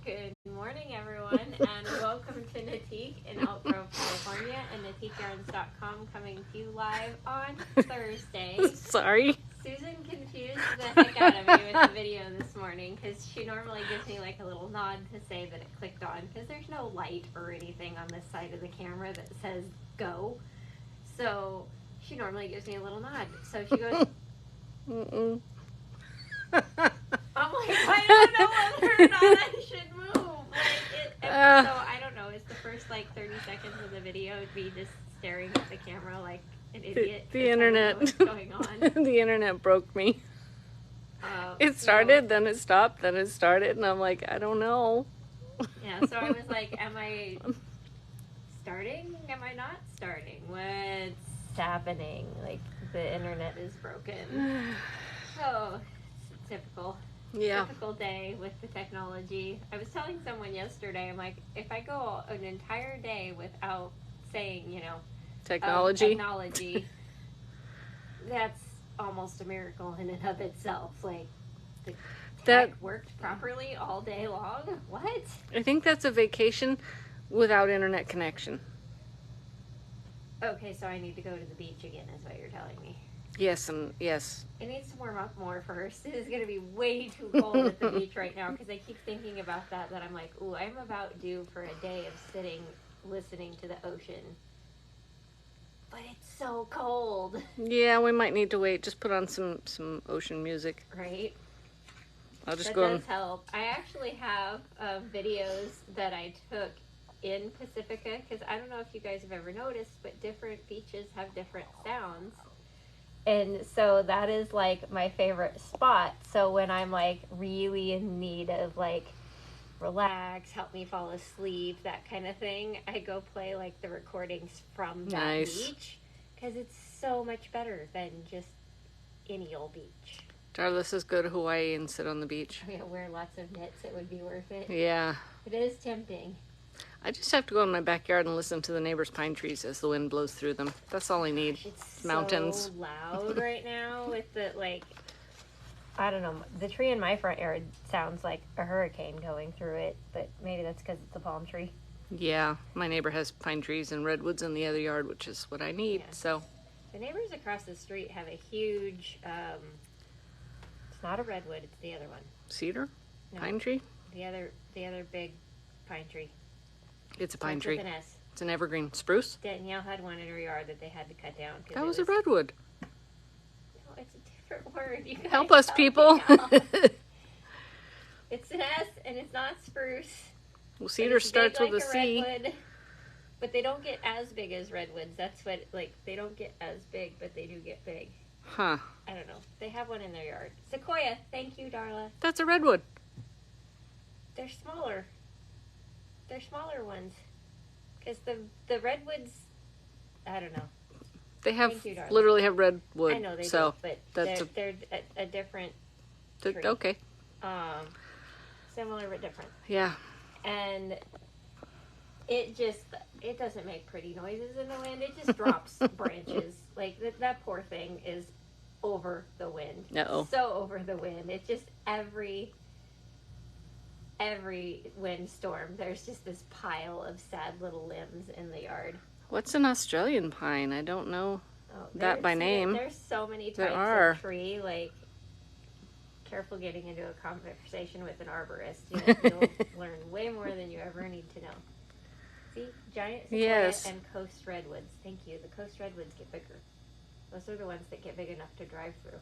Good morning, everyone, and welcome to Natique in Elk Grove, California, and NatiqueYarns.com coming to you live on Thursday. Sorry. Susan confused the heck out of me with the video this morning because she normally gives me like a little nod to say that it clicked on because there's no light or anything on this side of the camera that says go. So she normally gives me a little nod. So she goes, Mm-mm. I'm like, I don't know whether or not I should move. So I don't know. It's the first like 30 seconds of the video of me just staring at the camera like an idiot. The internet. What's going on? The internet broke me. It started, then it stopped, then it started, and I'm like, I don't know. Yeah, so I was like, am I starting? Am I not starting? What's happening? Like, the internet is broken. So, it's typical. Yeah. Typical day with the technology. I was telling someone yesterday, I'm like, if I go an entire day without saying, Technology. That's almost a miracle in and of itself. Like, the That tech worked properly all day long? What? I think that's a vacation without internet connection. Okay, so I need to go to the beach again, is what you're telling me. Yes, and yes. It needs to warm up more first. It is going to be way too cold at the beach right now because I keep thinking about that I'm like, ooh, I'm about due for a day of sitting, listening to the ocean. But it's so cold. Yeah, we might need to wait. Just put on some ocean music. Right? I'll just That go does help. I actually have videos that I took in Pacifica because I don't know if you guys have ever noticed, but different beaches have different sounds. And so that is like my favorite spot. So when I'm like really in need of like relax, help me fall asleep, that kind of thing, I go play like the recordings from that beach because it's so much better than just any old beach. Darla, let's just go to Hawaii and sit on the beach. Yeah, wear lots of knits, it would be worth it. Yeah. It is tempting. I just have to go in my backyard and listen to the neighbors' pine trees as the wind blows through them. That's all I need. It's mountains. So loud right now with the, like, I don't know, the tree in my front yard sounds like a hurricane going through it, but maybe that's because it's a palm tree. Yeah, my neighbor has pine trees and redwoods in the other yard, which is what I need, so. The neighbors across the street have a huge, it's not a redwood, it's the other one. Cedar? No, pine tree? The other big pine tree. It's a pine tree. With an S. It's an evergreen. Spruce? Danielle had one in her yard that they had to cut down. That was a redwood. No, it's a different word. You guys help us, people. It's an S and it's not spruce. Well, cedar starts with a C. Redwood, but they don't get as big as redwoods. That's what, like, they don't get as big, but they do get big. Huh. I don't know. They have one in their yard. Sequoia. Thank you, Darla. That's a redwood. They're smaller. They're smaller ones. Because the redwoods, I don't know. They have literally have redwood. I know they so do, but that's they're a different tree. Okay. Similar but different. Yeah. And it doesn't make pretty noises in the wind. It just drops branches. Like, that poor thing is over the wind. Uh-oh. So over the wind. It's just every windstorm, there's just this pile of sad little limbs in the yard. What's an Australian pine? I don't know that by name. There's so many types of tree. Like, careful getting into a conversation with an arborist. You'll learn way more than you ever need to know. See, giant sequoia and coast redwoods. Thank you. The coast redwoods get bigger. Those are the ones that get big enough to drive through.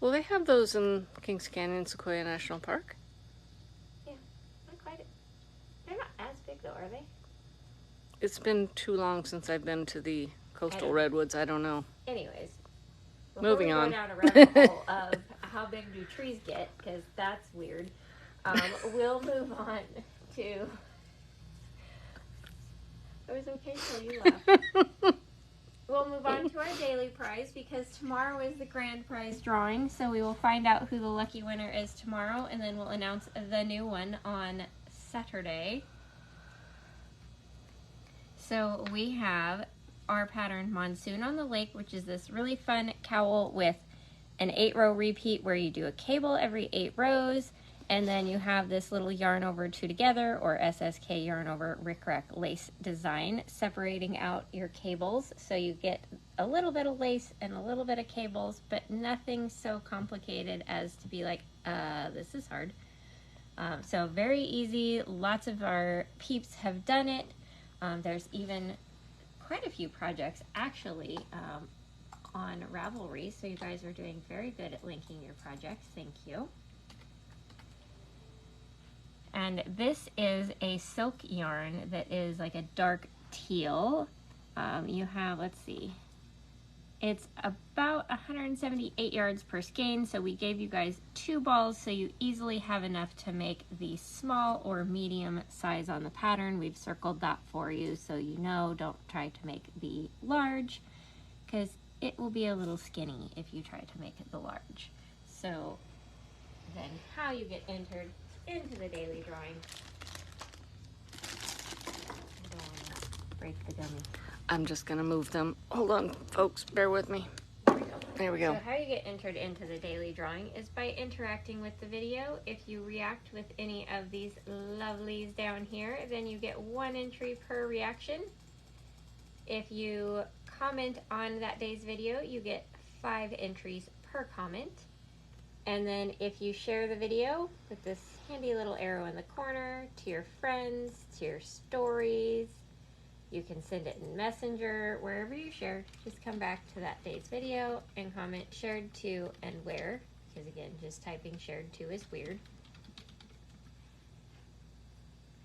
Well, they have those in Kings Canyon Sequoia National Park. Yeah, not quite. They're not as big though, are they? It's been too long since I've been to the coastal redwoods. I don't know. Anyways, moving on. Go down a rabbit hole of how big do trees get, because that's weird. We'll move on to. It was okay till you laughed. We'll move on to our daily prize because tomorrow is the grand prize drawing. So we will find out who the lucky winner is tomorrow, and then we'll announce the new one on Saturday. So we have our pattern Monsoon on the Lake, which is this really fun cowl with an 8-row repeat where you do a cable every 8 rows, And then you have this little yarn over two together, or SSK yarn over rickrack lace design, separating out your cables. So you get a little bit of lace and a little bit of cables, but nothing so complicated as to be like, this is hard. So very easy. Lots of our peeps have done it. There's even quite a few projects actually on Ravelry. So you guys are doing very good at linking your projects. Thank you. And this is a silk yarn that is like a dark teal. You have, let's see, it's about 178 yards per skein. So we gave you guys 2 balls so you easily have enough to make the small or medium size on the pattern. We've circled that for you so you know, don't try to make the large because it will be a little skinny if you try to make it the large. So then how you get entered into the daily drawing. I don't want to break the gummy. I'm just gonna move them. Hold on, folks, bear with me. There we go. There we go. So how you get entered into the daily drawing is by interacting with the video. If you react with any of these lovelies down here, then you get 1 entry per reaction. If you comment on that day's video, you get 5 entries per comment. And then if you share the video with this handy little arrow in the corner to your friends, to your stories, you can send it in Messenger, wherever you share, just come back to that day's video and comment shared to and where, because again, just typing shared to is weird.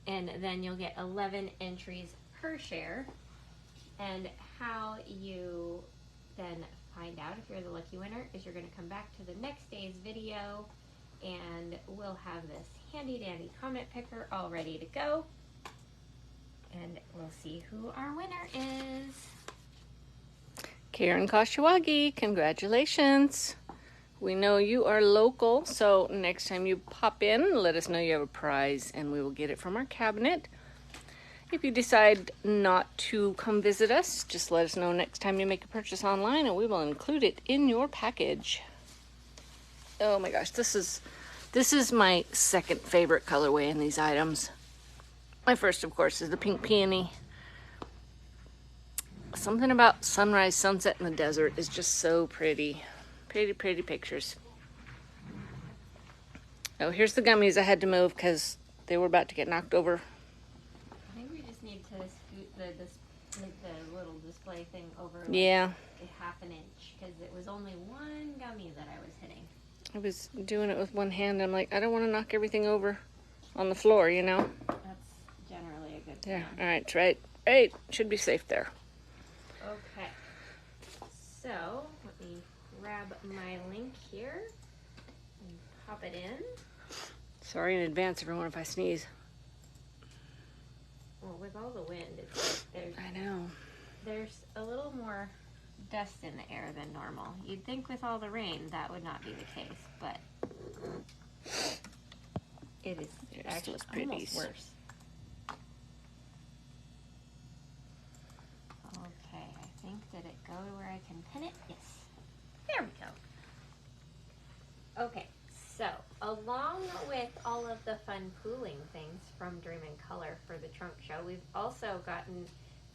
And then you'll get 11 entries per share. And how you then find out if you're the lucky winner is you're going to come back to the next day's video and we'll have this handy dandy comment picker all ready to go. And we'll see who our winner is. Karen Kashiwagi, congratulations. We know you are local, so next time you pop in, let us know you have a prize and we will get it from our cabinet. If you decide not to come visit us, just let us know next time you make a purchase online and we will include it in your package. Oh my gosh, this is my second favorite colorway in these items. My first, of course, is the pink peony. Something about sunrise, sunset in the desert is just so pretty. Pretty, pretty pictures. Oh, here's the gummies I had to move because they were about to get knocked over. I think we just need to scoot the little display thing over like yeah, a half an inch because it was only 1 gummy that I was hitting. I was doing it with one hand. I'm like, I don't want to knock everything over on the floor, you know? That's generally a good thing. Yeah, all right, right. Should be safe there. Okay. So, let me grab my link here and pop it in. Sorry in advance, everyone, if I sneeze. Well, with all the wind, it's like I know. there's a little more dust in the air than normal. You'd think with all the rain that would not be the case, but it is actually almost worse. Okay, I think, did it go to where I can pin it? Yes. There we go. Okay, so along with all of the fun pooling things from Dream in Color for the trunk show, we've also gotten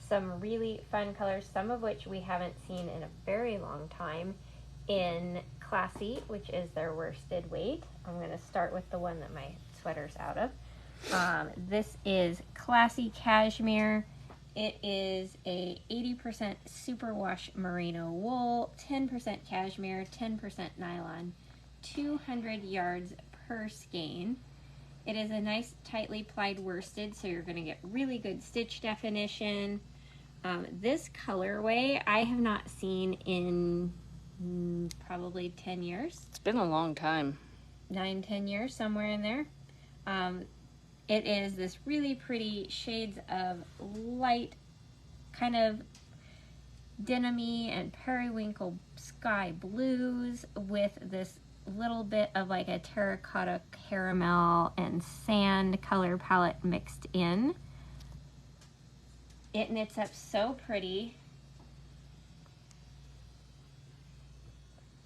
some really fun colors, some of which we haven't seen in a very long time in Classy, which is their worsted weight. I'm going to start with the one that my sweater's out of. This is Classy Cashmere. It is a 80% superwash merino wool, 10% cashmere, 10% nylon, 200 yards per skein. It is a nice tightly plied worsted, so you're going to get really good stitch definition. This colorway I have not seen in probably 10 years. It's been a long time. 9-10 years, somewhere in there. It is this really pretty shades of light, kind of denim-y and periwinkle sky blues with this little bit of like a terracotta caramel and sand color palette mixed in. It knits up so pretty.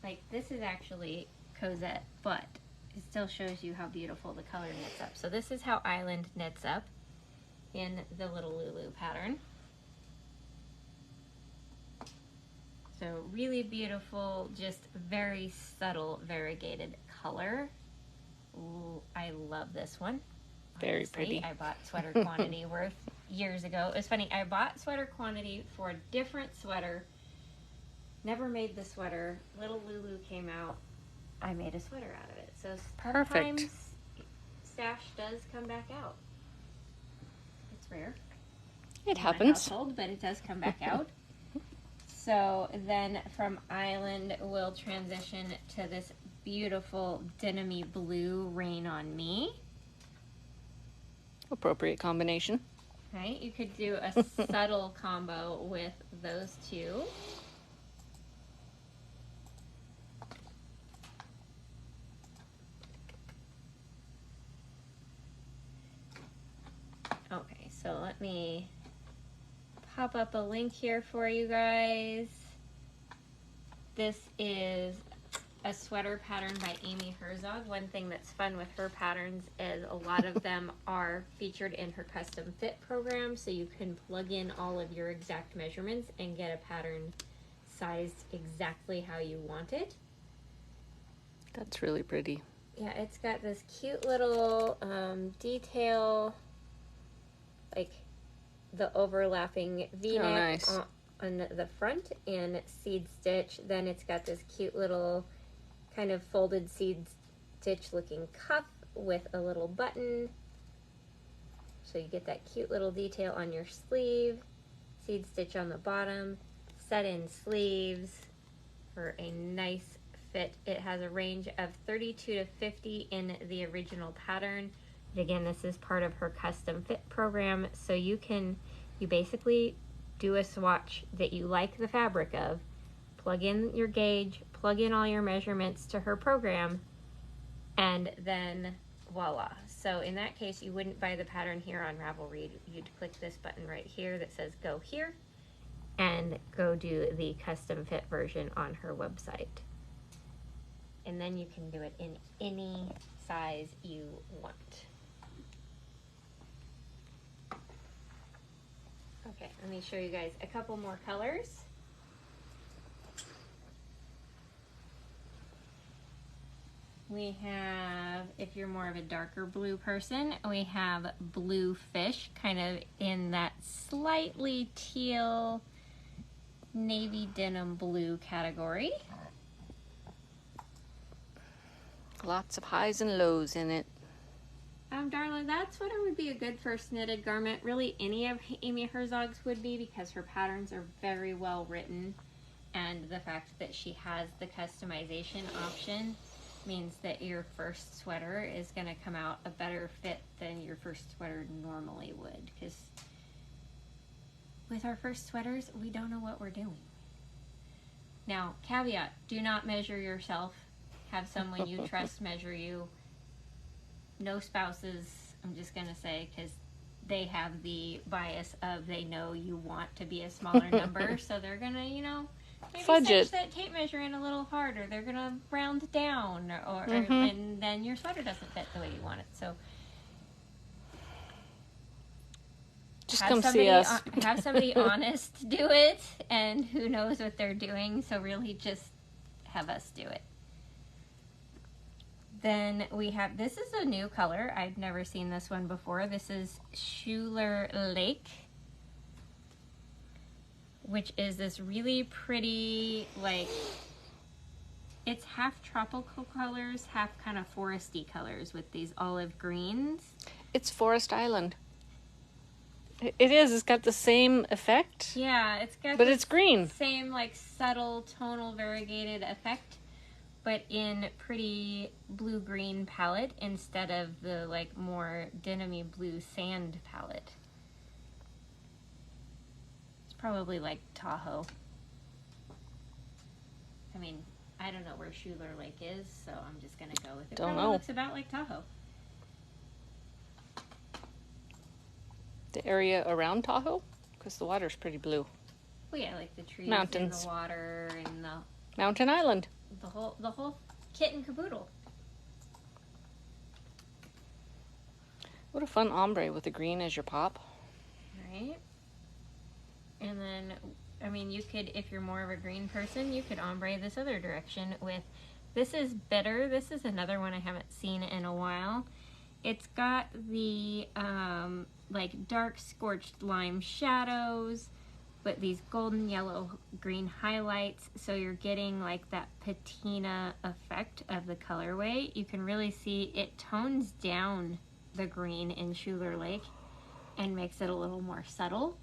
Like, this is actually Cosette, but it still shows you how beautiful the color knits up. So this is how Island knits up in the little Lulu pattern. So really beautiful, just very subtle variegated color. Ooh, I love this one. Very Honestly, pretty. I bought sweater quantity worth years ago. It was funny, I bought sweater quantity for a different sweater. Never made the sweater. Little Lulu came out. I made a sweater out of it. So Perfect. sometimes stash does come back out. It's rare. It in my happens. household, but it does come back out. So then from Island, we'll transition to this beautiful denim-y blue Rain on Me. Appropriate combination. Right? You could do a subtle combo with those two. Okay, so let me pop up a link here for you guys. This is a sweater pattern by Amy Herzog. One thing that's fun with her patterns is a lot of them are featured in her custom fit program, so you can plug in all of your exact measurements and get a pattern sized exactly how you want it. That's really pretty. Yeah, it's got this cute little detail, like the overlapping V-neck on the front and seed stitch. Then it's got this cute little kind of folded seed stitch looking cuff with a little button. So you get that cute little detail on your sleeve, seed stitch on the bottom, set in sleeves for a nice fit. It has a range of 32 to 50 in the original pattern. And again, this is part of her custom fit program, so you basically do a swatch that you like the fabric of, plug in your gauge, plug in all your measurements to her program, and then voila. So in that case, you wouldn't buy the pattern here on Ravelry. You'd click this button right here that says go here and go do the custom fit version on her website. And then you can do it in any size you want. Okay, let me show you guys a couple more colors. We have, if you're more of a darker blue person, we have Blue Fish, kind of in that slightly teal navy denim blue category. Lots of highs and lows in it. Darling, that sweater would be a good first knitted garment. Really, any of Amy Herzog's would be, because her patterns are very well written, and the fact that she has the customization option means that your first sweater is going to come out a better fit than your first sweater normally would, because with our first sweaters, we don't know what we're doing. Now, caveat, do not measure yourself. Have someone you trust measure you. No spouses, I'm just going to say, because they have the bias of they know you want to be a smaller number, so they're going to, maybe Fudge stitch it. that tape measure in a little harder. They're going to round down, and then your sweater doesn't fit the way you want it. So just come see us. Have somebody honest do it, and who knows what they're doing, so really just have us do it. Then we have, this is a new color. I've never seen this one before. This is Schuler Lake, which is this really pretty, like, it's half tropical colors, half kind of foresty colors with these olive greens. It's Forest Island. It is. It's got the same effect. Yeah, it's got but it's green. Same, like, subtle tonal variegated effect, but in pretty blue-green palette instead of the, like, more denim-y blue sand palette. It's probably like Tahoe. I mean, I don't know where Schuler Lake is, so I'm just gonna go with it. Don't Probably know. looks about like Tahoe. The area around Tahoe? Because the water's pretty blue. Well, yeah, like the trees Mountains. and the water and Mountain Island. the whole kit and caboodle. What a fun ombre with the green as your pop. Right? And then, I mean, you could, if you're more of a green person, you could ombre this other direction with, this is bitter. This is another one I haven't seen in a while. It's got the like dark scorched lime shadows, but these golden yellow green highlights, so you're getting like that patina effect of the colorway. You can really see it tones down the green in Schuler Lake and makes it a little more subtle.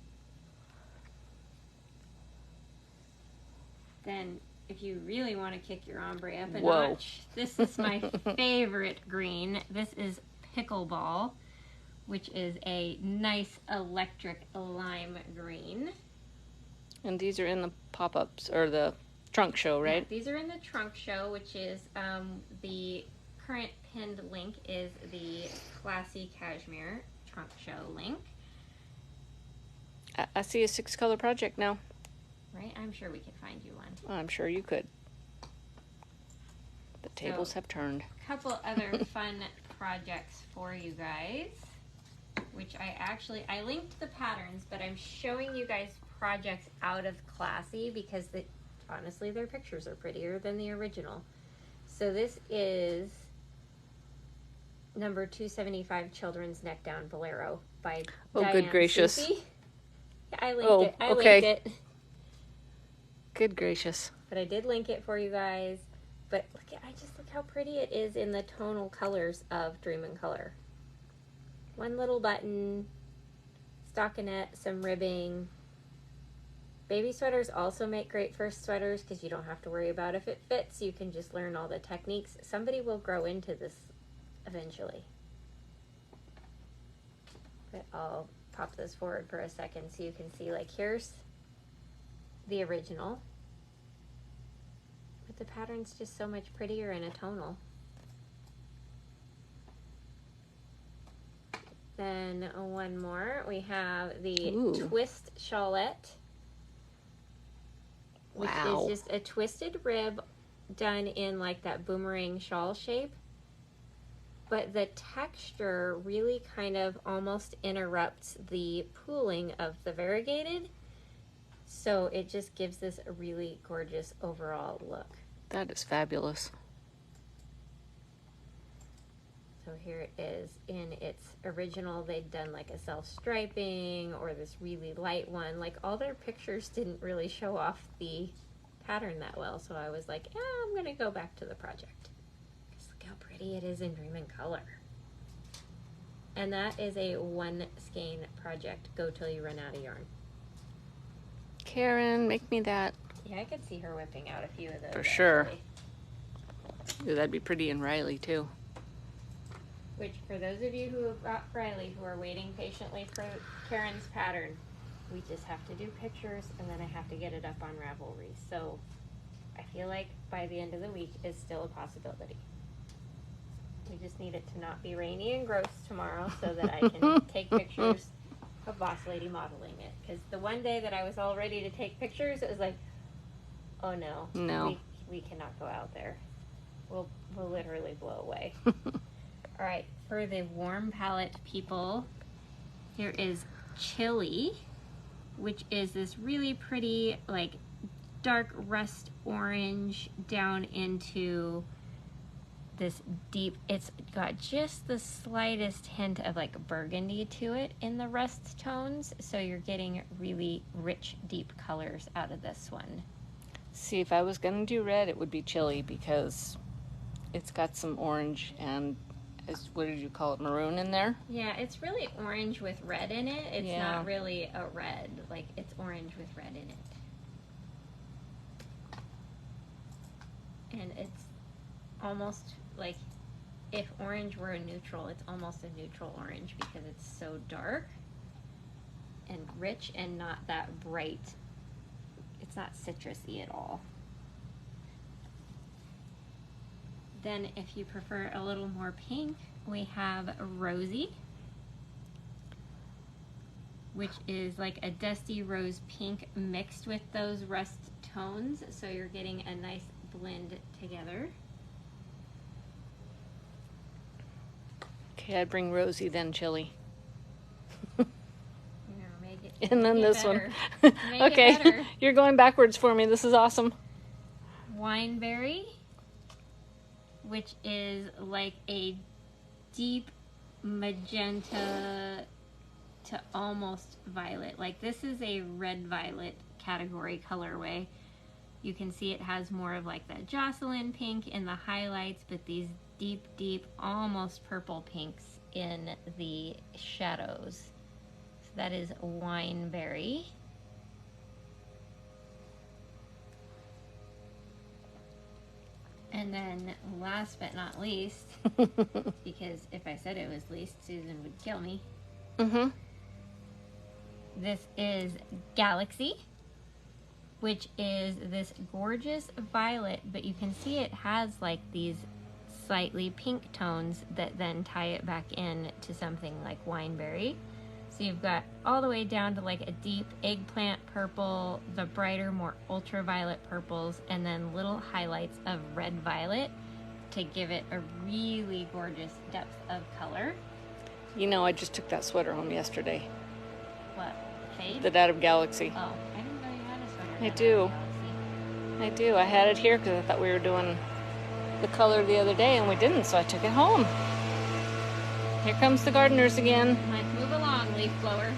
Then if you really want to kick your ombre up a notch, this is my favorite green. This is Pickleball, which is a nice electric lime green. And these are in the pop-ups, or the trunk show, right? Yeah, these are in the trunk show, which is the current pinned link is the Classy Cashmere trunk show link. I see a 6-color project now. Right? I'm sure we could find you one. I'm sure you could. The tables have turned. A couple other fun projects for you guys, which I linked the patterns, but I'm showing you guys projects out of Classy because honestly their pictures are prettier than the original. So this is number 275 Children's Neck Down Bolero by Diane good gracious. Sufi. Yeah, I linked it. I linked it. Good gracious. But I did link it for you guys. But look how pretty it is in the tonal colors of Dream in Color. One little button, stockinette, some ribbing. Baby sweaters also make great first sweaters because you don't have to worry about if it fits. You can just learn all the techniques. Somebody will grow into this eventually. But I'll pop this forward for a second so you can see, like, here's the original. But the pattern's just so much prettier in a tonal. Then one more. We have the Twist Shawlette, which is just a twisted rib done in like that boomerang shawl shape. But the texture really kind of almost interrupts the pooling of the variegated. So it just gives this a really gorgeous overall look. That is fabulous. So here it is in its original. They'd done like a self-striping or this really light one. Like all their pictures didn't really show off the pattern that well. So I was like, I'm going to go back to the project. Because look how pretty it is in Dream in Color. And that is a 1 skein project. Go till you run out of yarn. Karen, make me that. Yeah, I could see her whipping out a few of those. For sure. Ooh, that'd be pretty in Riley too. Which, for those of you who have got Riley who are waiting patiently for Karen's pattern, we just have to do pictures and then I have to get it up on Ravelry. So I feel like by the end of the week is still a possibility. We just need it to not be rainy and gross tomorrow so that I can take pictures of Boss Lady modeling it. Because the one day that I was all ready to take pictures, it was like, oh no, we cannot go out there. We'll literally blow away. All right, for the warm palette people, here is Chili, which is this really pretty, like, dark rust orange down into this deep, it's got just the slightest hint of, like, burgundy to it in the rust tones, so you're getting really rich, deep colors out of this one. See, if I was going to do red, it would be Chili because it's got some orange and what did you call it, maroon in there? Yeah, it's really orange with red in it. It's not really a red. Like, it's orange with red in it. And it's almost like if orange were a neutral, it's almost a neutral orange because it's so dark and rich and not that bright. It's not citrusy at all. Then if you prefer a little more pink, we have Rosy, which is like a dusty rose pink mixed with those rust tones, so you're getting a nice blend together. Okay, I'd bring Rosie then chili. Make it, And then make it this better. one. Make Okay, it better. you're going backwards for me. This is awesome. Wineberry, which is like a deep magenta to almost violet. Like this is a red violet category colorway. You can see it has more of like that Jocelyn pink in the highlights, but these deep, almost purple pinks in the shadows. So that is Wineberry. And then last but not least, because if I said it was least, Susan would kill me. This is Galaxy, which is this gorgeous violet, but you can see it has like these slightly pink tones that then tie it back in to something like Wineberry. So you've got all the way down to like a deep eggplant purple, the brighter, more ultraviolet purples, and then little highlights of red violet to give it a really gorgeous depth of color. You know, I just took that sweater home yesterday. What? Fade? The Dad of Galaxy. Oh, I didn't know you had a sweater. I do. I do. I had it here because I thought we were doing the color the other day and we didn't, so I took it home. Here comes the gardeners again. Like, move along, leaf blower.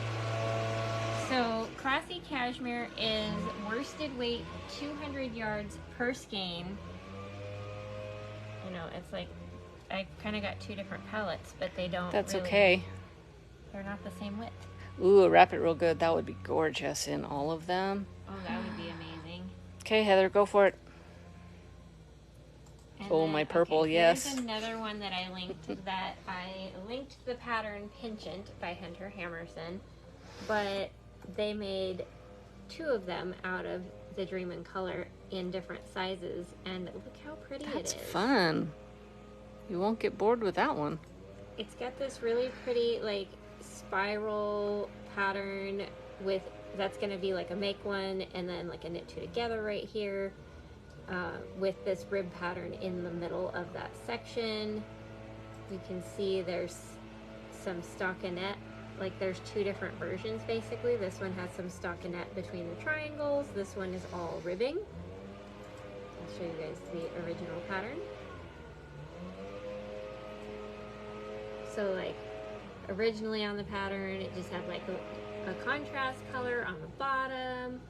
So, Classy Cashmere is worsted weight 200 yards per skein. You know, it's like, I kind of got two different pallets, but they don't That's really, okay. They're not the same width. Ooh, wrap it real good. That would be gorgeous in all of them. Oh, that would be amazing. Okay, Heather, go for it. And oh, then, my purple, okay, yes. Here's another one that I linked the pattern Pinchant by Hunter Hammerson, but they made two of them out of the Dream in Color in different sizes, and look how pretty it is. That's fun. You won't get bored with that one. It's got this really pretty like spiral pattern with, that's going to be like a make one and then like a knit two together right here. With this rib pattern in the middle of that section. You can see there's some stockinette, like there's two different versions basically. This one has some stockinette between the triangles. This one is all ribbing. I'll show you guys the original pattern. So like originally on the pattern it just had like a contrast color on the bottom,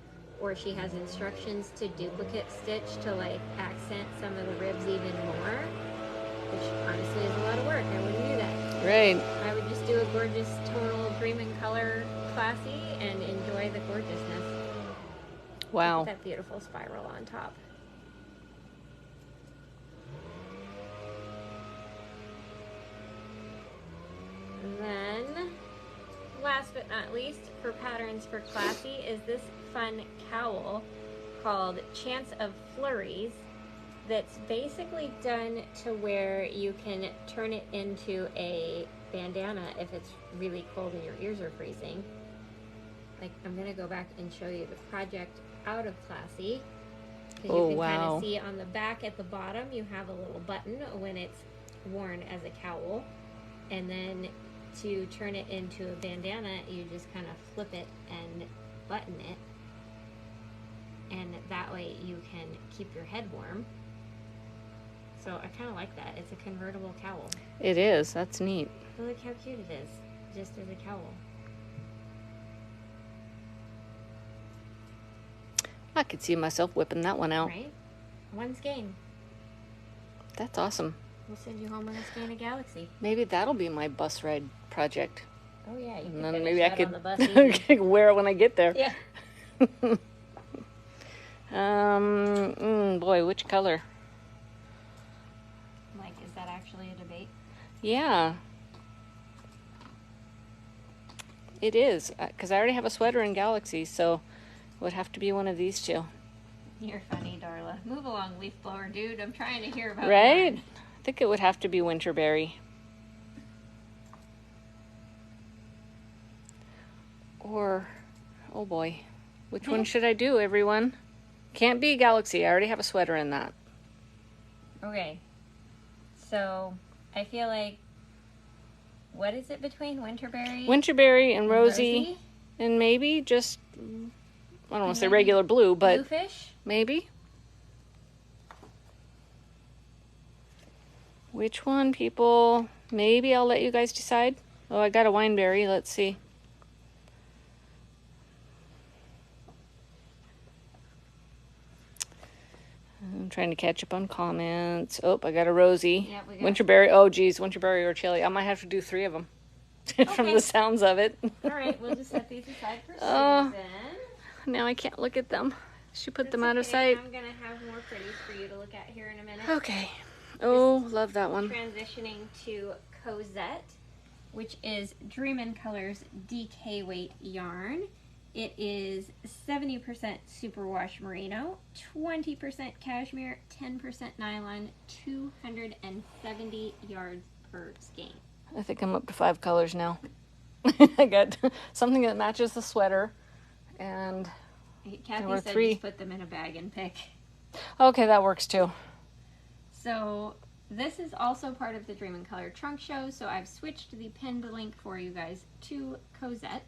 or she has instructions to duplicate stitch to like accent some of the ribs even more, which honestly is a lot of work. I wouldn't do that. Right. I would just do a gorgeous tonal Dream in Color Classy and enjoy the gorgeousness. Wow. Look at that beautiful spiral on top. And then, last but not least, for patterns for Classy is this fun cowl called Chance of Flurries that's basically done to where you can turn it into a bandana if it's really cold and your ears are freezing. Like, I'm going to go back and show you the project out of Classy. Because you can kind of see on the back at the bottom you have a little button when it's worn as a cowl, and then to turn it into a bandana you just kind of flip it and button it, and that way you can keep your head warm. So I kind of like that. It's a convertible cowl. It is. That's neat. But look how cute it is, just as a cowl. I could see myself whipping that one out. Right? One skein. That's awesome. We'll send you home with a skein of Galaxy. Maybe that'll be my bus ride project. Oh yeah, you And can then maybe I on the bus easy. could wear it when I get there. Yeah. Boy, which color? Like, is that actually a debate? Yeah. It is, because I already have a sweater in Galaxy, so it would have to be one of these two. You're funny, Darla. Move along, leaf blower dude. I'm trying to hear about Right? yarn. I think it would have to be Winterberry. Or, oh boy, which one should I do, everyone? Can't be Galaxy. I already have a sweater in that. Okay. So, I feel like What is it between Winterberry? Winterberry and Rosy. And maybe just, I don't want to say regular blue, but Bluefish? maybe. Which one, people? Maybe I'll let you guys decide. Oh, I got a wineberry. Let's see. I'm trying to catch up on comments. Oh, I got a Rosy. Yep, we got Winterberry. Oh, geez, Winterberry or chili. I might have to do 3 of them from the sounds of it. All right, we'll just set these aside for Susan. Now I can't look at them. She put them out of sight. I'm going to have more pretties for you to look at here in a minute. Okay. Oh, love that one. Transitioning to Cosette, which is Dreamin' Colors DK weight yarn. It is 70% superwash merino, 20% cashmere, 10% nylon, 270 yards per skein. I think I'm up to 5 colors now. I got something that matches the sweater, and Kathy there were said 3. just put them in a bag and pick. Okay, that works too. So this is also part of the Dreamin' Color trunk show, so I've switched the pinned link for you guys to Cosette.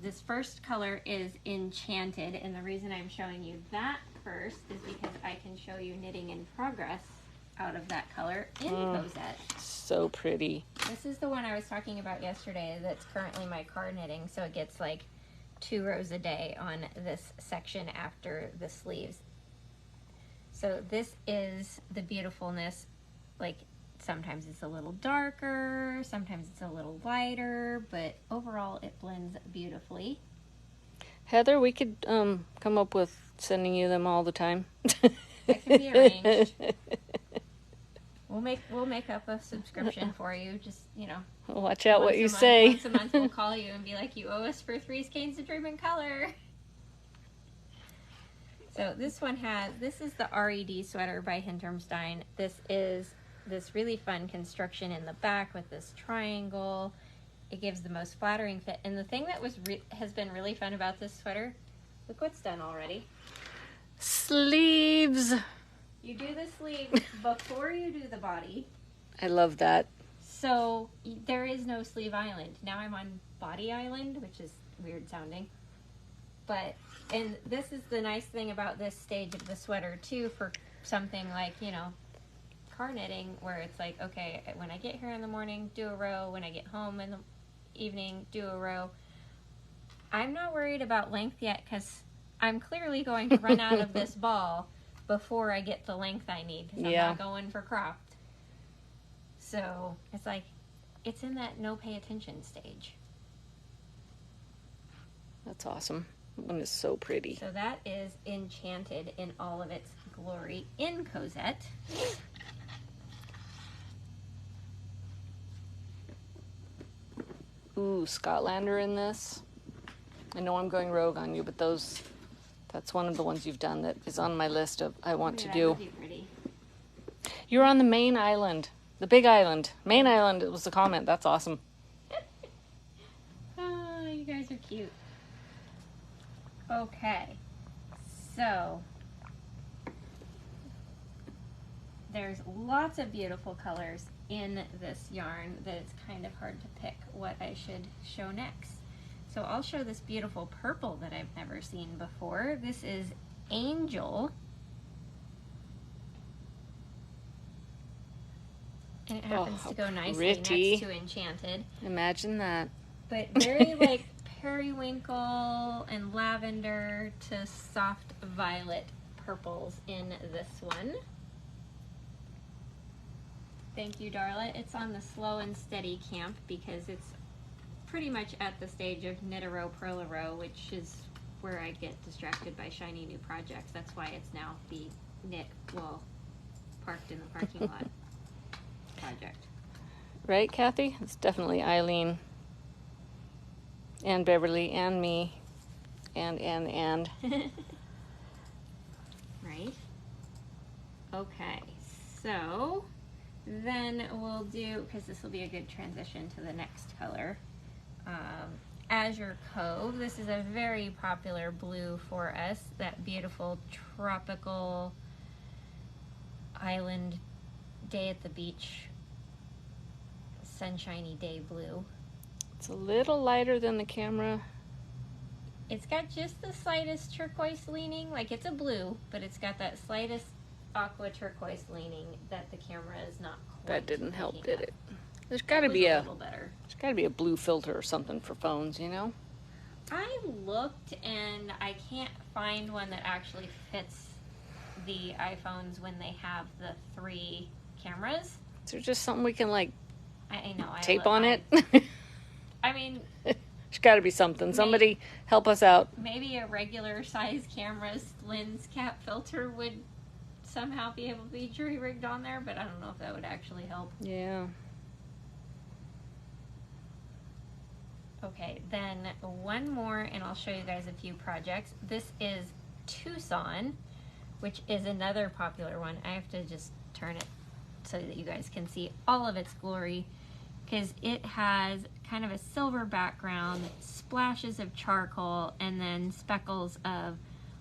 This first color is Enchanted, and the reason I'm showing you that first is because I can show you knitting in progress out of that color in Cosette. So pretty. This is the one I was talking about yesterday that's currently my car knitting, so it gets like 2 rows a day on this section after the sleeves. So this is the beautifulness, like sometimes it's a little darker, sometimes it's a little lighter, but overall it blends beautifully. Heather, we could come up with sending you them all the time. That can be arranged. We'll make up a subscription for you. Just, you know. Watch out what you say. Once a month we'll call you and be like, you owe us for 3 skeins of Dreamin' Color. So this is the RED sweater by Hintermstein. This is this really fun construction in the back with this triangle. It gives the most flattering fit. And the thing that has been really fun about this sweater, look what's done already. Sleeves. You do the sleeves before you do the body. I love that. So there is no sleeve island. Now I'm on body island, which is weird sounding. And this is the nice thing about this stage of the sweater too, for something like, you know, car knitting, where it's like, okay, when I get here in the morning, do a row. When I get home in the evening, do a row. I'm not worried about length yet, because I'm clearly going to run out of this ball before I get the length I need, because I'm not going for cropped. So it's like, it's in that no pay attention stage. That's awesome. That one is so pretty. So that is Enchanted in all of its glory in Cosette. Ooh, Scotlander in this. I know I'm going rogue on you, but that's one of the ones you've done that is on my list of I want to do. You're on the main island. The big island. Main island was the comment. That's awesome. Oh, you guys are cute. Okay. So there's lots of beautiful colors in this yarn that it's kind of hard to pick what I should show next. So I'll show this beautiful purple that I've never seen before. This is Angel. And it happens to go nicely next to Enchanted. Imagine that. But very like periwinkle and lavender to soft violet purples in this one. Thank you, Darla. It's on the slow and steady camp because it's pretty much at the stage of knit a row, purl a row, which is where I get distracted by shiny new projects. That's why it's now the knit, well, parked in the parking lot project. Right, Kathy? It's definitely Eileen and Beverly and me and. Right? Okay, so then we'll do, because this will be a good transition to the next color, Azure Cove. This is a very popular blue for us, that beautiful tropical island day at the beach sunshiny day blue. It's a little lighter than the camera. It's got just the slightest turquoise leaning. Like, it's a blue, but it's got that slightest aqua turquoise leaning that the camera is not quite. That didn't help, picking did up. it? There's got to be a little better. There's got to be a blue filter or something for phones, you know? I looked and I can't find one that actually fits the iPhones when they have the 3 cameras. Is there just something we can, like, I know. tape on it? I mean, there's got to be something. Somebody help us out. Maybe a regular size camera's lens cap filter would somehow be able to be jury-rigged on there, but I don't know if that would actually help. Yeah. Okay, then one more, and I'll show you guys a few projects. This is Tucson, which is another popular one. I have to just turn it so that you guys can see all of its glory, because it has kind of a silver background, splashes of charcoal, and then speckles of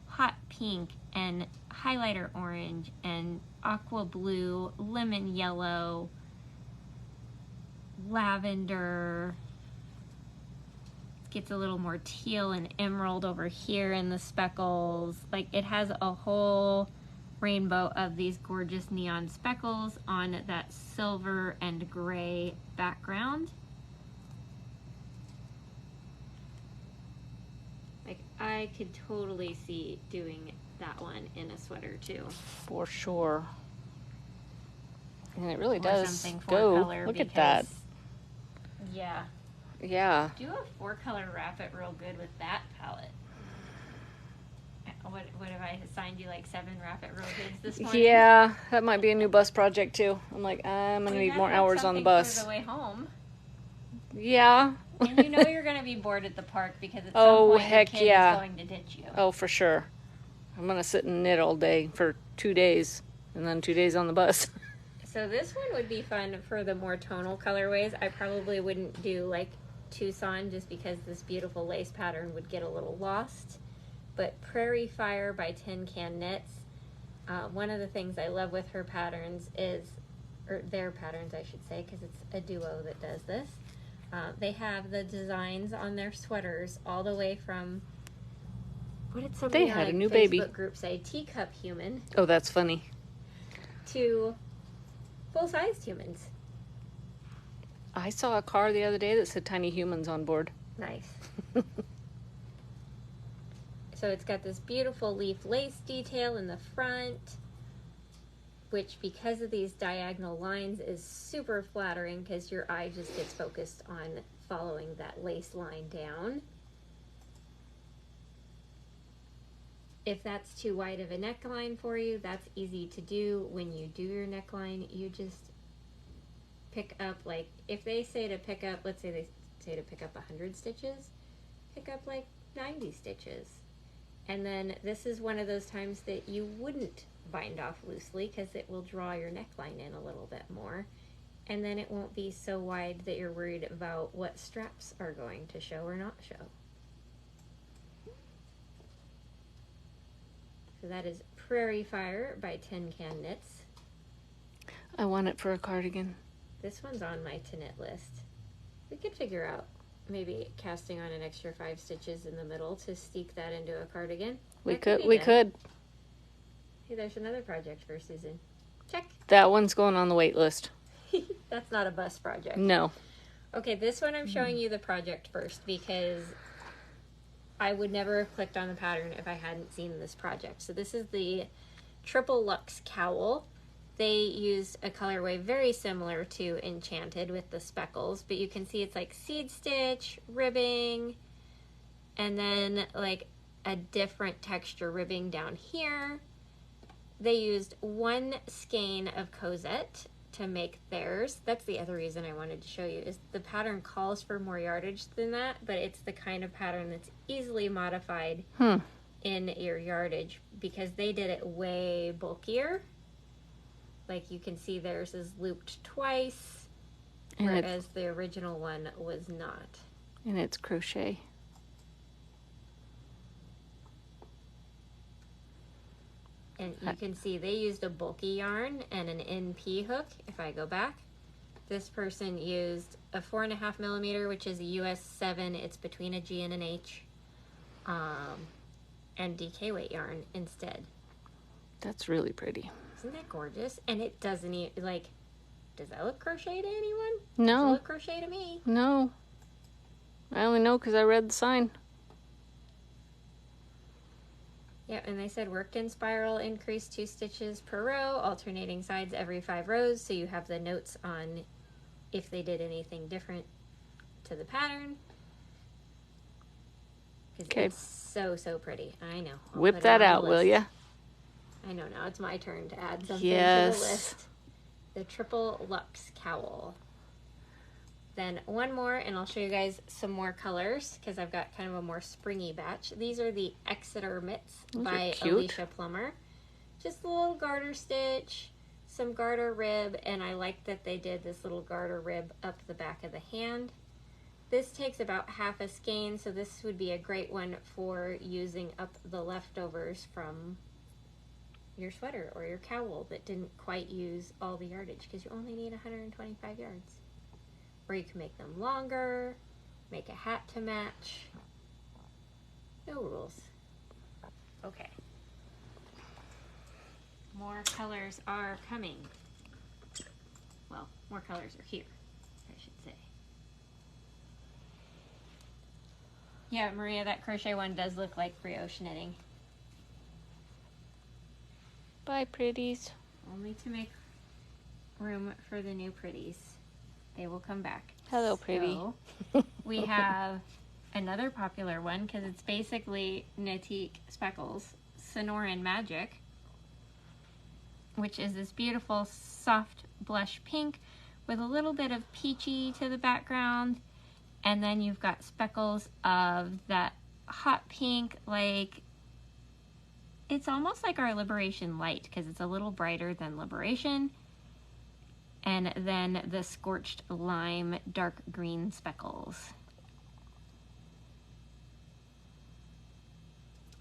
hot pink and highlighter orange and aqua blue, lemon yellow, lavender. Gets a little more teal and emerald over here in the speckles. Like, it has a whole rainbow of these gorgeous neon speckles on that silver and gray background. Like, I could totally see doing that one in a sweater too. For sure. And it really Or does something go. color, Look at that. Yeah. Yeah. Do a 4-color wrap it real good with that palette. What have I assigned you, like 7 wrap it real goods this morning? Yeah, that might be a new bus project too. I'm like, I'm gonna need more hours on the bus. For the way home. Yeah. And you know you're gonna be bored at the park because at some point heck your kid yeah. is going to ditch you. Oh, for sure. I'm gonna sit and knit all day for 2 days, and then 2 days on the bus. So this one would be fun for the more tonal colorways. I probably wouldn't do like Tucson just because this beautiful lace pattern would get a little lost. But Prairie Fire by Tin Can Knits. One of the things I love with her patterns is, or their patterns I should say, because it's a duo that does this. They have the designs on their sweaters all the way from, what did somebody They had on a new Facebook baby. group say, teacup human, Oh, that's funny. to full-sized humans. I saw a car the other day that said tiny humans on board. Nice. So it's got this beautiful leaf lace detail in the front, which because of these diagonal lines is super flattering because your eye just gets focused on following that lace line down. If that's too wide of a neckline for you, that's easy to do. When you do your neckline, you just pick up, like, if they say to pick up, let's say they say to pick up 100 stitches, pick up like 90 stitches. And then this is one of those times that you wouldn't bind off loosely because it will draw your neckline in a little bit more. And then it won't be so wide that you're worried about what straps are going to show or not show. So that is Prairie Fire by Tin Can Knits. I want it for a cardigan. This one's on my to knit list. We could figure out maybe casting on an extra 5 stitches in the middle to steek that into a cardigan. We That could. Hey, there's another project for Susan. Check. That one's going on the wait list. That's not a bus project. No. Okay, this one I'm showing you the project first because I would never have clicked on the pattern if I hadn't seen this project. So this is the Triple Luxe Cowl. They used a colorway very similar to Enchanted with the speckles, but you can see it's like seed stitch, ribbing, and then like a different texture ribbing down here. They used 1 skein of Cosette to make theirs. That's the other reason I wanted to show you, is the pattern calls for more yardage than that, but it's the kind of pattern that's easily modified in your yardage because they did it way bulkier. Like you can see theirs is looped twice, whereas the original one was not. And it's crochet. And you can see they used a bulky yarn and an NP hook, if I go back. This person used a 4.5 millimeter, which is a US 7. It's between a G and an H, and DK weight yarn instead. That's really pretty. Isn't that gorgeous? And it doesn't even, like, does that look crochet to anyone? No. Does it look crochet to me? No. I only know because I read the sign. Yeah, and they said worked in spiral, increase 2 stitches per row, alternating sides every 5 rows, so you have the notes on if they did anything different to the pattern. Okay. It's so pretty. I know. Whip that out, will ya? I know, now it's my turn to add something to Yes. the list. The Triple Luxe Cowl. Then one more, and I'll show you guys some more colors because I've got kind of a more springy batch. These are the Exeter Mitts by Alicia Plummer. Just a little garter stitch, some garter rib, and I like that they did this little garter rib up the back of the hand. This takes about half a skein, so this would be a great one for using up the leftovers from your sweater or your cowl that didn't quite use all the yardage, because you only need 125 yards. Or you can make them longer, make a hat to match. No rules. Okay. More colors are coming. Well, more colors are here, I should say. Yeah, Maria, that crochet one does look like brioche knitting. Bye, pretties. Only to make room for the new pretties. They will come back. Hello, pretty. So, we have another popular one because it's basically Knittique Speckles Sonoran Magic, which is this beautiful soft blush pink with a little bit of peachy to the background, and then you've got speckles of that hot pink, like it's almost like our Liberation Light because it's a little brighter than Liberation. And then the scorched lime dark green speckles.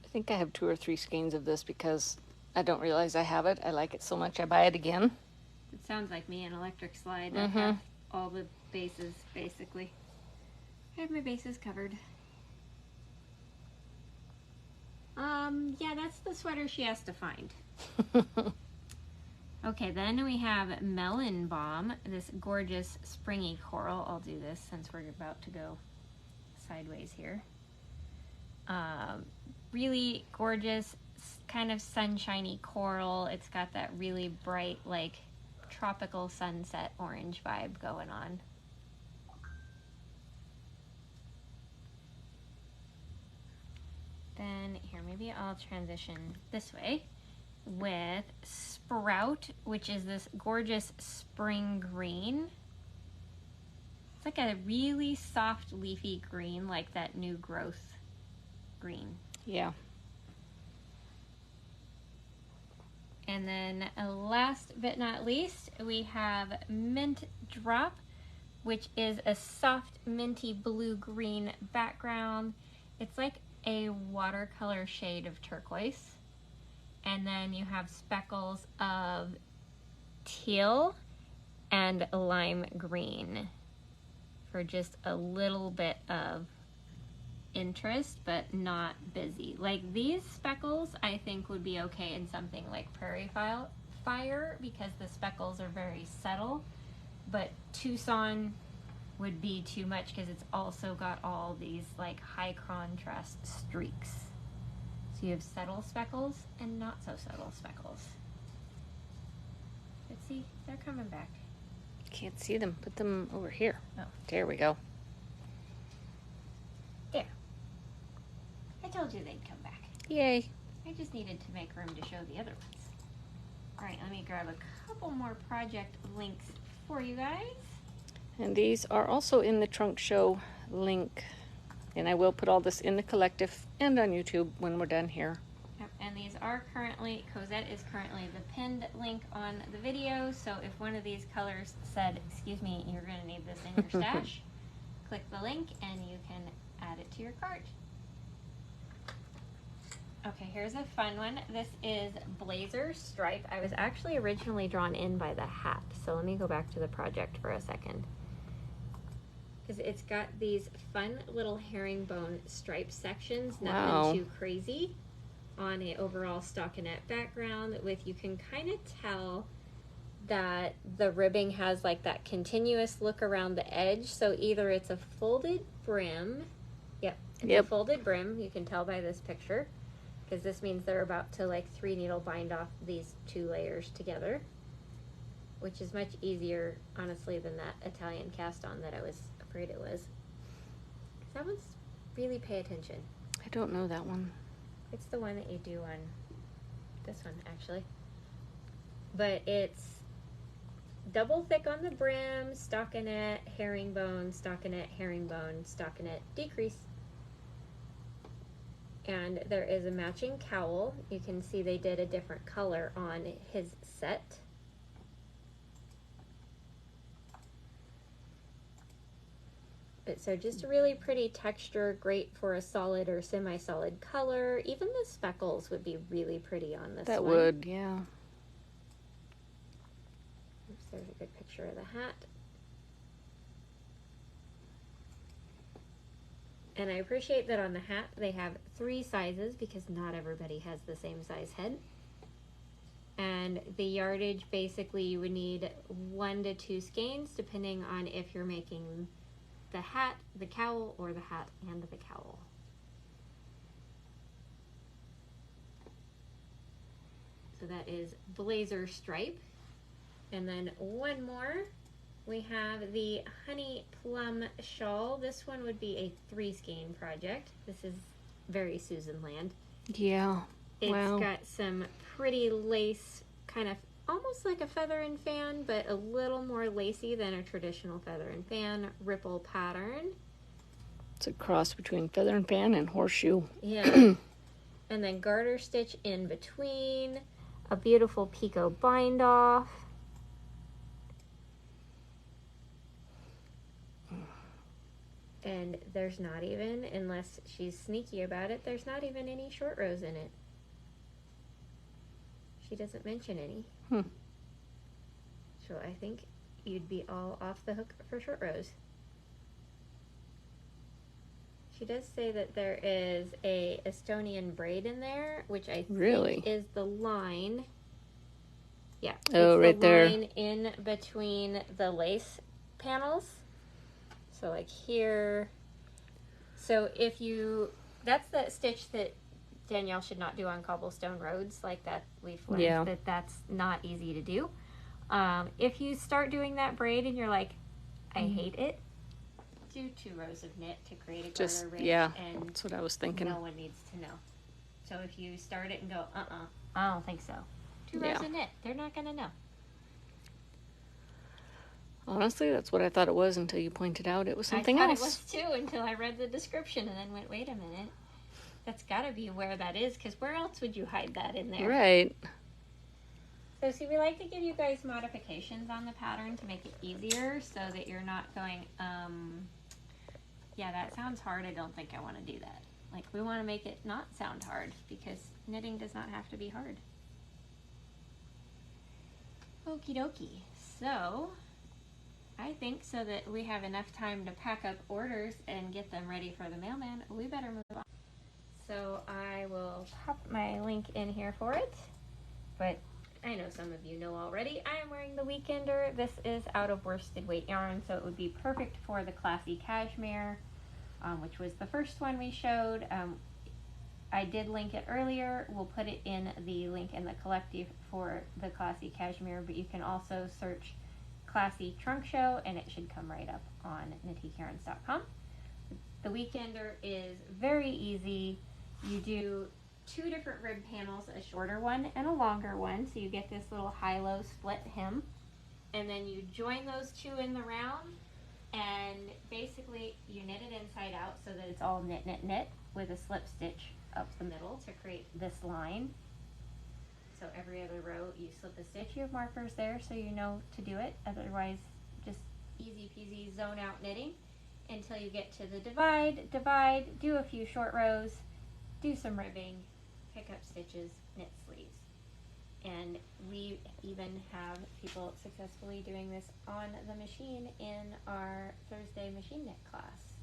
I think I have 2 or 3 skeins of this because I don't realize I have it. I like it so much I buy it again. It sounds like me, an electric slide. I have all the bases, basically. I have my bases covered. Yeah, that's the sweater she has to find. Okay, then we have Melon Balm, this gorgeous springy coral. I'll do this since we're about to go sideways here. Really gorgeous, kind of sunshiny coral. It's got that really bright, like, tropical sunset orange vibe going on. Then, here, maybe I'll transition this way with Sprout, which is this gorgeous spring green. It's like a really soft leafy green, like that new growth green. Yeah. And then last but not least, we have Mint Drop, which is a soft minty blue-green background. It's like a watercolor shade of turquoise. And then you have speckles of teal and lime green for just a little bit of interest, but not busy. Like these speckles, I think would be okay in something like Prairie Fire because the speckles are very subtle, but Tucson would be too much because it's also got all these like high contrast streaks. So you have subtle speckles and not so subtle speckles. Let's see, they're coming back. Can't see them. Put them over here. Oh. There we go. There. I told you they'd come back. Yay. I just needed to make room to show the other ones. Alright, let me grab a couple more project links for you guys. And these are also in the Trunk Show link. And I will put all this in the collective and on YouTube when we're done here. Yep, and these are currently, Cosette is currently the pinned link on the video, so if one of these colors said, excuse me, you're going to need this in your stash, click the link and you can add it to your cart. Okay, here's a fun one. This is Blazer Stripe. I was actually originally drawn in by the hat, so let me go back to the project for a second. Because it's got these fun little herringbone stripe sections, nothing too crazy, on a overall stockinette background with, you can kind of tell that the ribbing has like that continuous look around the edge. So either it's a folded brim. It's a folded brim. You can tell by this picture, because this means they're about to like 3 needle bind off these 2 layers together, which is much easier, honestly, than that Italian cast on that I was afraid it was. That one's really, pay attention. I don't know that one. It's the one that you do on this one, actually. But it's double thick on the brim, stockinette, herringbone, stockinette, herringbone, stockinette, decrease. And there is a matching cowl. You can see they did a different color on his set. But so just a really pretty texture, great for a solid or semi-solid color. Even the speckles would be really pretty on this one. That would, yeah. Oops, there's a good picture of the hat. And I appreciate that on the hat they have 3 sizes, because not everybody has the same size head. And the yardage, basically you would need 1 to 2 skeins, depending on if you're making the hat, the cowl, or the hat and the cowl. So that is Blazer Stripe. And then one more. We have the Honey Plum Shawl. This one would be a 3 skein project. This is very Susan Land. Yeah. It's got some pretty lace, kind of almost like a feather and fan, but a little more lacy than a traditional feather and fan ripple pattern. It's a cross between feather and fan and horseshoe. Yeah. And then garter stitch in between. A beautiful picot bind off. And there's not even, unless she's sneaky about it, there's not even any short rows in it. She doesn't mention any. So I think you'd be all off the hook for short rows. She does say that there is a Estonian braid in there, which I think is the line. Yeah. Oh, right there. The line in between the lace panels. So like here. So if you, that's the stitch that Danielle should not do on cobblestone roads, like that we've learned that that's not easy to do. If you start doing that braid and you're like, I hate it, do 2 rows of knit to create a garter ridge. Yeah, and that's what I was thinking. No one needs to know. So if you start it and go, I don't think so. 2 rows of knit, they're not going to know. Honestly, that's what I thought it was until you pointed out it was something else. I thought it was too until I read the description and then went, wait a minute. That's got to be where that is, because where else would you hide that in there? Right. So see, we like to give you guys modifications on the pattern to make it easier so that you're not going, yeah, that sounds hard. I don't think I want to do that. Like, we want to make it not sound hard, because knitting does not have to be hard. Okie dokie. So I think so that we have enough time to pack up orders and get them ready for the mailman, we better move on. So I will pop my link in here for it, but I know some of you know already. I am wearing the Weekender. This is out of worsted weight yarn, so it would be perfect for the classy cashmere, which was the first one we showed. I did link it earlier. We'll put it in the link in the collective for the classy cashmere, but you can also search Classy Trunk Show and it should come right up on knittycairns.com. The Weekender is very easy. You do 2 different rib panels, a shorter one and a longer one, so you get this little high-low split hem, and then you join those 2 in the round, and basically you knit it inside out so that it's all knit, knit, knit with a slip stitch up the middle to create this line. So every other row you slip a stitch. You have markers there so you know to do it. Otherwise, just easy peasy zone out knitting until you get to the divide, do a few short rows, do some ribbing, pickup stitches, knit sleeves. And we even have people successfully doing this on the machine in our Thursday machine knit class.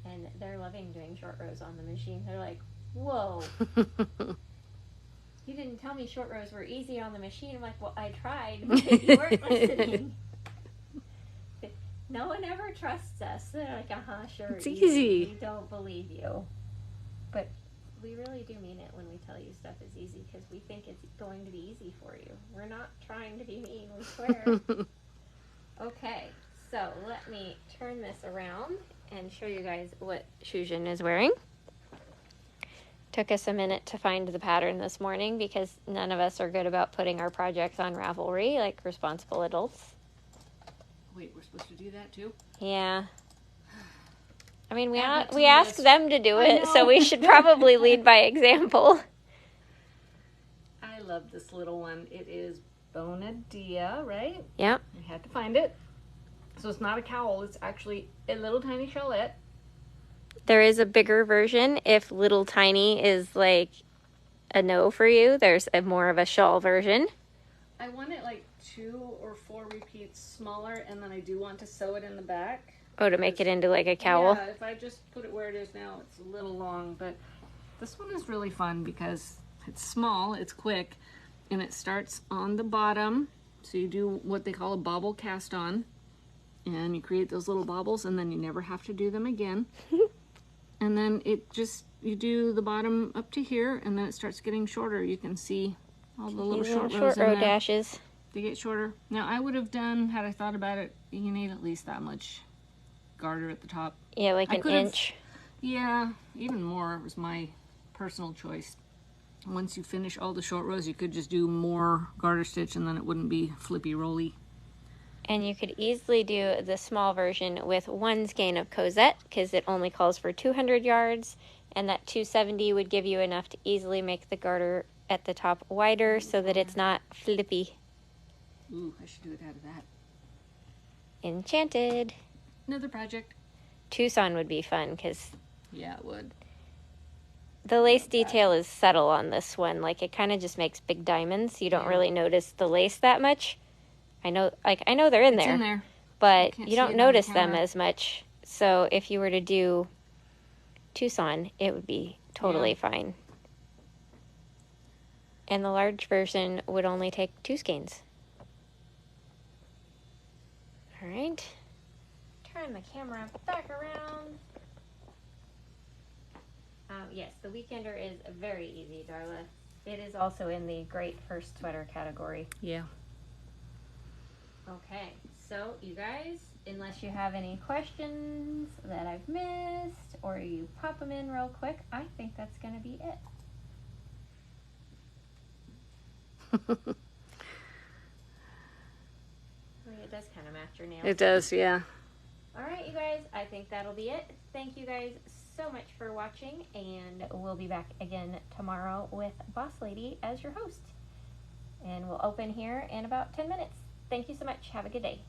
And they're loving doing short rows on the machine. They're like, whoa. You didn't tell me short rows were easy on the machine. I'm like, well, I tried, but you weren't listening. No one ever trusts us. They're like, sure. It's easy. We don't believe you. But we really do mean it when we tell you stuff is easy because we think it's going to be easy for you. We're not trying to be mean, we swear. Okay, so let me turn this around and show you guys what Shujin is wearing. Took us a minute to find the pattern this morning because none of us are good about putting our projects on Ravelry like responsible adults. Wait, we're supposed to do that too? Yeah. I mean, we ask them to do it, so we should probably lead by example. I love this little one. It is Bona Dea, right? Yep. We had to find it. So it's not a cowl. It's actually a little tiny shawlette. There is a bigger version. If little tiny is like a no for you, there's a more of a shawl version. I want it like 2 or 4 repeats smaller, and then I do want to sew it in the back. Oh, to make it into like a cowl? Yeah, if I just put it where it is now, it's a little long, but this one is really fun because it's small, it's quick, and it starts on the bottom. So you do what they call a bobble cast on, and you create those little bobbles, and then you never have to do them again. And then you do the bottom up to here, and then it starts getting shorter. You can see all the little short rows in there. Dashes. They get shorter. Now I would have done, had I thought about it, you need at least that much garter at the top. Yeah, like an inch. Yeah, even more was my personal choice. Once you finish all the short rows, you could just do more garter stitch and then it wouldn't be flippy rolly. And you could easily do the small version with 1 skein of Cosette because it only calls for 200 yards, and that 270 would give you enough to easily make the garter at the top wider so that it's not flippy. Ooh, I should do it out of that. Enchanted. Another project. Tucson would be fun because yeah, it would. The lace detail is subtle on this one. Like, it kind of just makes big diamonds. You don't really notice the lace that much. I know they're in there, but you don't notice them as much. So if you were to do Tucson, it would be totally fine. And the large version would only take 2 skeins. All right. Turn the camera back around. Yes, the Weekender is very easy, Darla. It is also in the great first sweater category. Yeah. Okay, so you guys, unless you have any questions that I've missed, or you pop them in real quick, I think that's going to be it. It does kind of match your nails. It does, yeah. All right, you guys, I think that'll be it. Thank you guys so much for watching, and we'll be back again tomorrow with Boss Lady as your host. And we'll open here in about 10 minutes. Thank you so much. Have a good day.